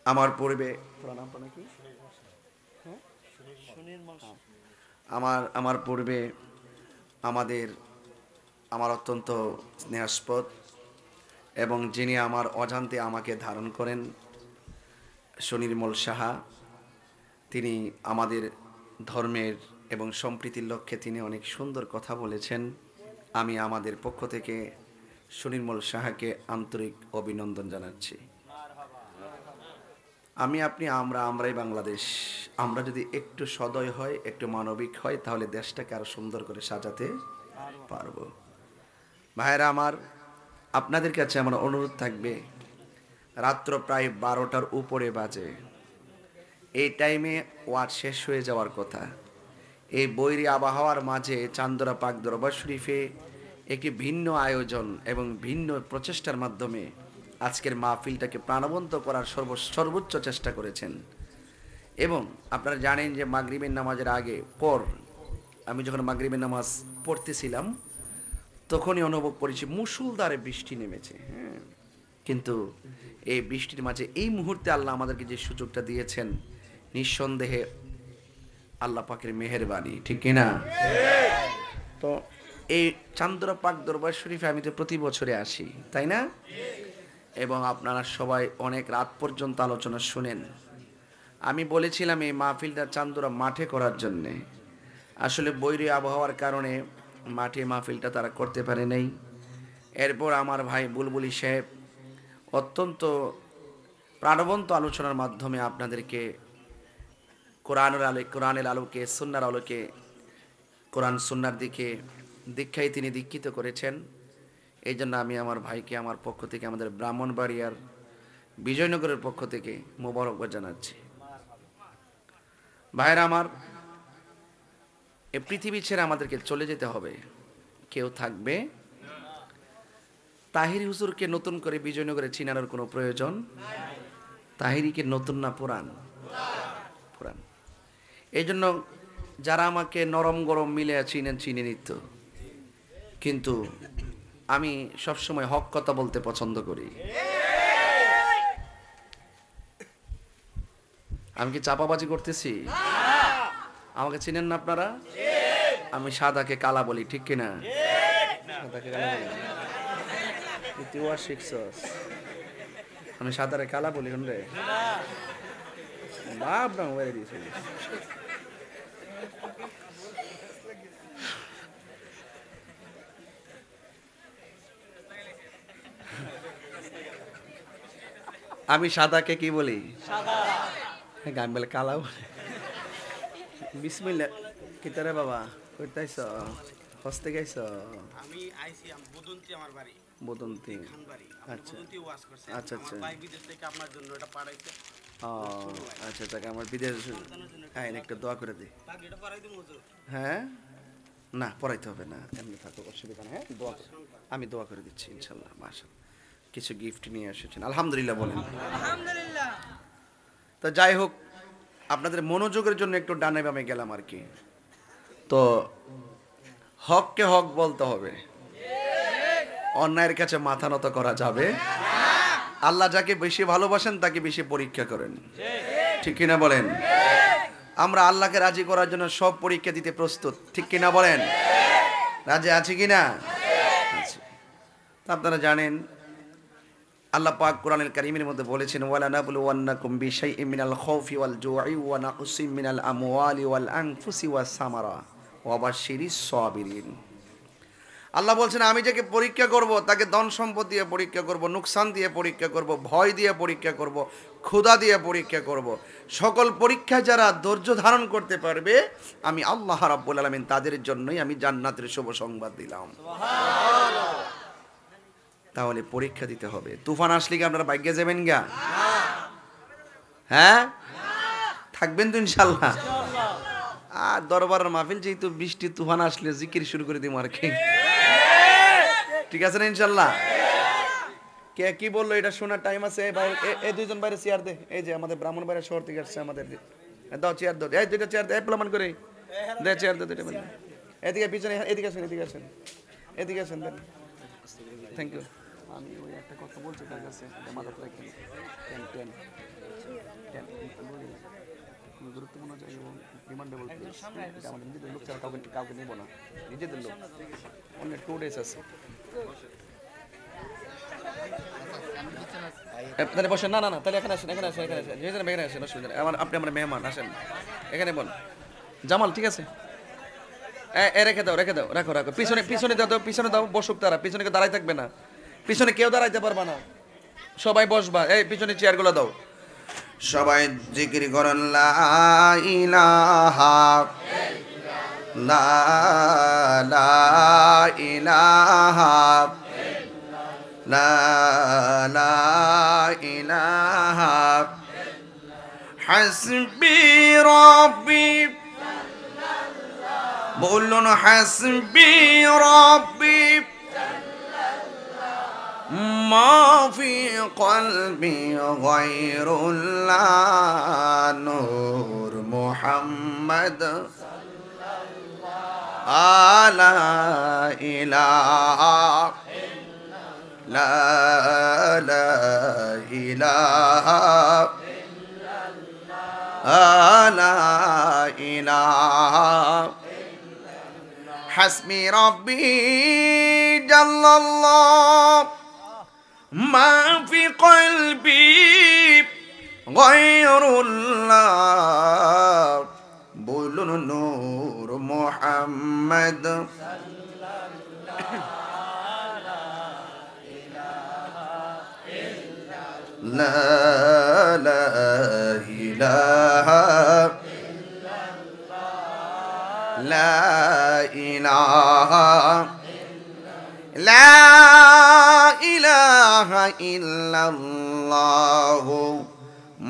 আমার পূর্বে আমার পূর্বে আমাদের আমার অত্যন্ত স্নেহাস্পদ এবং যিনি আমার অজান্তে আমাকে ধারণ করেন সুনির্মল সাহা, তিনি আমাদের ধর্মের এবং সম্প্রীতির লক্ষ্যে তিনি অনেক সুন্দর কথা বলেছেন। আমি আমাদের পক্ষ থেকে সুনির্মল সাহাকে আন্তরিক অভিনন্দন জানাচ্ছি। আমি আপনি আমরাই বাংলাদেশ। আমরা যদি একটু সদয় হয়, একটু মানবিক হয়, তাহলে দেশটাকে আরো সুন্দর করে সাজাতে পারবো। ভাইরা আমার, আপনাদের কাছে আমার অনুরোধ থাকবে, রাত্র প্রায় 12টার উপরে বাজে, এই টাইমে ওয়াজ শেষ হয়ে যাওয়ার কথা। এই বৈরী আবহাওয়ার মাঝে চান্দরা পাক দরবার শরীফে একটি ভিন্ন আয়োজন এবং ভিন্ন প্রচেষ্টার মাধ্যমে আজকের মাহফিলটাকে প্রাণবন্ত করার সর্বোচ্চ চেষ্টা করেছেন। এবং আপনারা জানেন যে মাগরিবের নামাজের আগে পর আমি যখন মাগরিবের নামাজ পড়তেছিলাম তখনই অনুভব করেছি মুষলধারে বৃষ্টি নেমেছে। হ্যাঁ, কিন্তু এই বৃষ্টির মাঝে এই মুহূর্তে আল্লাহ আমাদেরকে যে সুযোগটা দিয়েছেন, নিঃসন্দেহে আল্লাহ পাকের মেহেরবানি, ঠিক কিনা? তো এই চান্দরা পাক দরবার শরীফে আমি তো প্রতি বছরে আসি, তাই না? এবং আপনারা সবাই অনেক রাত পর্যন্ত আলোচনা শুনেন। আমি বলেছিলাম এই মাহফিলটা চান্দরা মাঠে করার জন্যে। আসলে বৈরী আবহাওয়ার কারণে মাঠে মাহফিলটা তারা করতে পারে নাই। এরপর আমার ভাই বুলবুলি সাহেব অত্যন্ত প্রাণবন্ত আলোচনার মাধ্যমে আপনাদেরকে কোরআনের আলোকে, সুন্নার আলোকে, কোরআন সুন্নার দিকে দীক্ষায় তিনি দীক্ষিত করেছেন। এই জন্য আমি আমার ভাইকে আমার পক্ষ থেকে, আমাদের ব্রাহ্মণবাড়িয়ার বিজয়নগরের পক্ষ থেকে মোবারকবাদ জানাচ্ছি। ভাইরা আমার, এ পৃথিবী ছেড়ে আমাদেরকে চলে যেতে হবে, কেউ থাকবে। তাহিরি হুজুরকে নতুন করে বিজয়নগরে চিনানোর কোনো প্রয়োজন? তাহিরিকে নতুন না পুরান? পুরান। এই জন্য যারা আমাকে নরম গরম মিলে চিনেন, চিনে নিত, কিন্তু আমি সবসময় হক কথা বলতে পছন্দ করি। আমি কি চাপাবাজি করতেছি? আমাকে চিনেন না আপনারা? আমি সাদাকে কালা বলি, ঠিক কিনা? সাদাকে কালা বলি। আমি সাদারে কালা বলি রে বাপ না মোবাইলে দিয়েছি। আমি সাদাকে কি বলি? গান বলে কালা বলে। বিসমিল্লাহ। কিতারে বাবা কইতাইছ? হস্তে গাইছ? আমি আইছি বদন্তি আমার বাড়ি। বদন্তি। খানবাড়ি। আচ্ছা বদন্তি ওয়াজ করছে। আচ্ছা আচ্ছা। আমার ভাই বিদেশ থেকে আপনার জন্য এটা পাঠাইছে। ও আচ্ছা আচ্ছা, আমার বিদেশ। হ্যাঁ, একটু দোয়া করে দিই। তাকে এটা পাঠাই দিমু হুজুর। হ্যাঁ, না পড়াইতে হবে না, এমনি থাকো, অসুবিধা নেই। হ্যাঁ, দোয়া আমি দোয়া করে দিচ্ছি ইনশাল্লাহ। মাশাআল্লাহ, কিছু গিফট নিয়ে এসেছেন, আলহামদুলিল্লাহ বলেন। আলহামদুলিল্লাহ। তো যাই হোক, আপনাদের মনোযোগের জন্য একটু ডানে বামে গেলাম আর কি। তো হককে হক বলতে হবে, অন্যায়ের কাছে মাথা নত করা যাবে। আল্লাহ যাকে বেশি ভালোবাসেন তাকে বেশি পরীক্ষা করেন, ঠিক কিনা বলেন? আমরা আল্লাহকে রাজি করার জন্য সব পরীক্ষা দিতে প্রস্তুত, ঠিক কিনা বলেন? রাজি আছি কিনা? আপনারা জানেন আল্লাহ পাক কোরআনুল কারীমের মধ্যে বলেছেন, ওয়ালা নাবলুওয়ান্নাকুম বিশাইইম মিনাল খাউফি ওয়াল জু'i ওয়া নাকসিম মিনাল আমওয়ালি ওয়াল আনফুসি ওয়াস সামারা ওয়া বাশশিরিস সাবিরিন। আল্লাহ বলছেন, আমি যাকে পরীক্ষা করব তাকে ধন সম্পদ দিয়ে পরীক্ষা করব, নুকসান দিয়ে পরীক্ষা করব, ভয় দিয়ে পরীক্ষা করব, ক্ষুধা দিয়ে পরীক্ষা করব। সকল পরীক্ষা যারা ধৈর্য ধারণ করতে পারবে, আমি আল্লাহ রাব্বুল আলামিন তাদের জন্যই আমি জান্নাতের শুভ সংবাদ দিলাম। তাহলে পরীক্ষা দিতে হবে। তুফান আসলে কি আপনারা ভাগ্যে যাবেন গা? হ্যাঁ, থাকবেন তো ইনশাল্লাহ। আর দরবারের মাহফিল, যেহেতু বৃষ্টি তুফান আসলে জিকির শুরু করে দিব আর কি, ঠিক আছে না ইনশাল্লাহ? কে কি বললো এটা শোনার টাইম আছে? এই দুইজন বাইরে চেয়ার দে। এই যে আমাদের ব্রাহ্মণ বাইরে শহর থেকে আসছে, আমাদের দাও চেয়ার দাও। এই দুইটা চেয়ার দে, প্রমাণ করে দে চেয়ার দে দুইটা। এদিকে পিছনে, এদিকে আসেন, এদিকে আসেন, এদিকে আসেন, দেন। Thank you. আমি ওই একটা কথা বলছি তার কাছে, মাথাতে রাখেন। গুরুত্বপূর্ণ জায়গা এবং ডিমান্ডেবল প্লেস, এটা আমাদের নিজেদের লোক ছাড়া কাউকে কাউকে নেবো না, নিজেদের লোক। অন্য 2 days আছে। আপনারা বসেন, না না না, তাহলে এখানে আসেন, এখানে আসেন, এখানে আসেন, এখানে আসেন, অসুবিধা নেই। আপনি আমার মেহমান, আসেন এখানে বল। জামাল ঠিক আছে, রেখে দাও, রেখে দাও, রাখো রাখো। পিছনে পিছনে দাও, পিছনে দাও, বসুক তারা। পিছনে কেউ দাঁড়াই থাকবে না, পিছনে কেউ দাঁড়াইতে পারবা না, সবাই বসবা। এই পিছনে চেয়ারগুলো দাও। সবাই জিকির করেন লা ইলাহা লা লা ইলাহা লা লা ইলাহা হাসবি রাব্বি, বলুন হাসবি রাব্বি মা ফি কলবি গায়রুল্লাহ, নূর মুহাম্মদ আলা ইলাহা লা লা ইলাহা আলা ইলাহা হাসবি রাব্বি জাল্লাল্লাহ মা ফি কলবি গায়রুল্লাহ, বলুন নূর মুহাম্মদ লা লা ইলাহা লা ইলাহা লা ইলাহা ইল্লাল্লাহ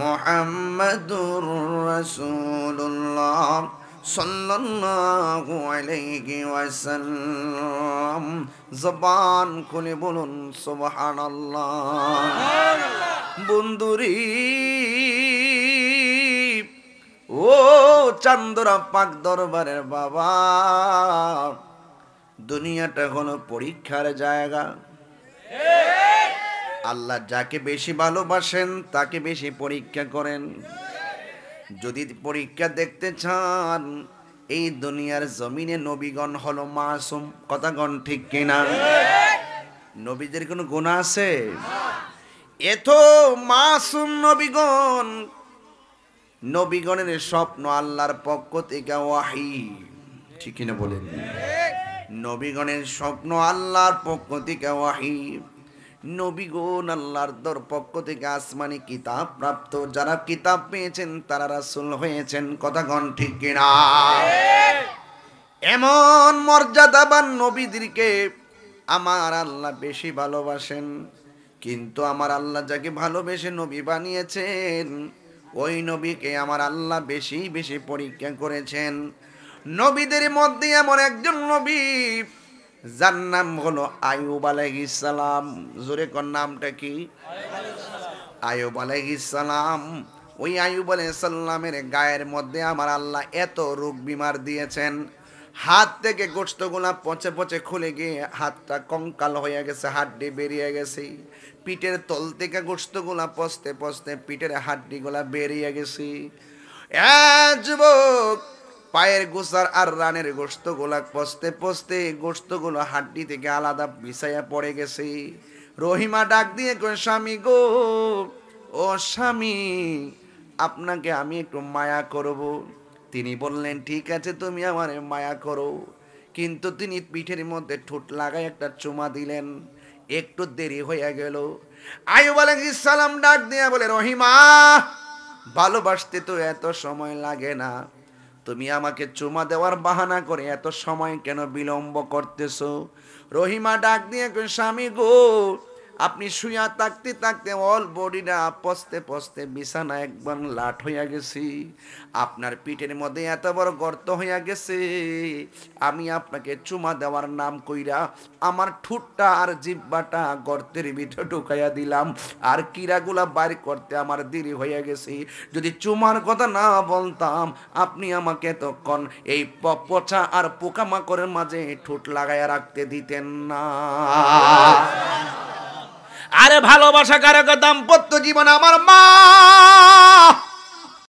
মুহাম্মাদুর রাসূলুল্লাহ সাল্লাল্লাহু আলাইহি ওয়াসাল্লাম। জবান খুলে বলুন সুবহানাল্লাহ। বন্ধুরি ও চান্দরা পাক দরবারের বাবা, দুনিয়াটা হলো পরীক্ষার জায়গা। আল্লাহ যাকে বেশি ভালোবাসেন তাকে বেশি পরীক্ষা করেন। যদি পরীক্ষা দেখতে চান, এই দুনিয়ার জমিনে নবীগণ হলো মাসুম। কথাগণ ঠিক কিনা? নবীদের কোনো গুনাহ আছে? এত মাসুম নবীগণ, নবীগণের স্বপ্ন আল্লাহর পক্ষ থেকে ওয়াহী। ঠিক কিনা বলেন? নবীগণের স্বপ্ন আল্লাহর পক্ষ থেকে ওয়াহী। নবীগণ আল্লাহর পক্ষ থেকে আসমানি কিতাব প্রাপ্ত। যারা কিতাব পেয়েছেন তারা রাসূল হয়েছেন। কথাগণ ঠিক কিনা? এমন মর্যাদাবান নবীদেরকে আমার আল্লাহ বেশি ভালোবাসেন। কিন্তু আমার আল্লাহ যাকে ভালোবেসে নবী বানিয়েছেন, ওই নবীকে আমার আল্লাহ বেশি বেশি পরীক্ষা করেছেন। নবীদের মধ্যে এমন একজন নবী যার নাম হলো আইয়ুব আলাইহিস সালাম। জোরে কোন নামটা কি? আইয়ুব আলাইহিস সালাম। ওই আইয়ুব আলাইহিস সালামের গায়ের মধ্যে আমার আল্লাহ এত রোগ বিমার দিয়েছেন, হাত থেকে গোশতগুলা পচে পচে খুলে গিয়ে হাতটা কঙ্কাল হয়ে গেছে, হাড্ডি বেরিয়ে গেছে। পিঠের তল থেকে গোশতগুলা পচতে পচতে পিঠের হাড্ডিগুলা বেরিয়ে গেছে। যুবক, পায়ের গোসার আর রানের গোশতগুলা পচতে পচতে গোশতগুলো হাড্ডি থেকে আলাদা বিছাইয়া পড়ে গেছে। রহিমা ডাক দিয়ে কই, স্বামী গো, ও স্বামী, আপনাকে আমি একটু মায়া করব। তিনি বললেন, ঠিক আছে, তুমি আমারে মায়া করো। কিন্তু তিনি পিঠের মধ্যে ঠোঁট লাগায় একটা চুমা দিলেন। একটু দেরি হয়ে গেল। আইয়ুব আলাইহিস সালাম ডাক দিয়ে বলে, রহিমা, ভালোবাসতে তো এত সময় লাগে না, তুমি আমাকে চুমা দেওয়ার বাহানা করে এত সময় কেন বিলম্ব করতেছো? রহিমা ডাক দিয়ে কই, স্বামী গো, আপনি শুয়া থাকতে থাকতে অল বডিটা পচতে পচতে বিছানা একবার লাট হইয়া গেছি। আপনার পিঠের মধ্যে এত বড় গর্ত হইয়া গেছে। আমি আপনাকে চুমা দেওয়ার নাম কইরা আমার ঠুটটা আর জিহ্বাটা গর্তের ভিতরে ঢুকাইয়া দিলাম, আর কিরাগুলা বাইর করতে আমার দেরি হইয়া গেছে। যদি চুমার কথা না বলতাম, আপনি আমাকে তখন এই পচা আর পোকামাকড়ের মাঝে ঠোঁট লাগাইয়া রাখতে দিতেন না। আরে ভালোবাসা কারক দাম্পত্য জীবন আমার মা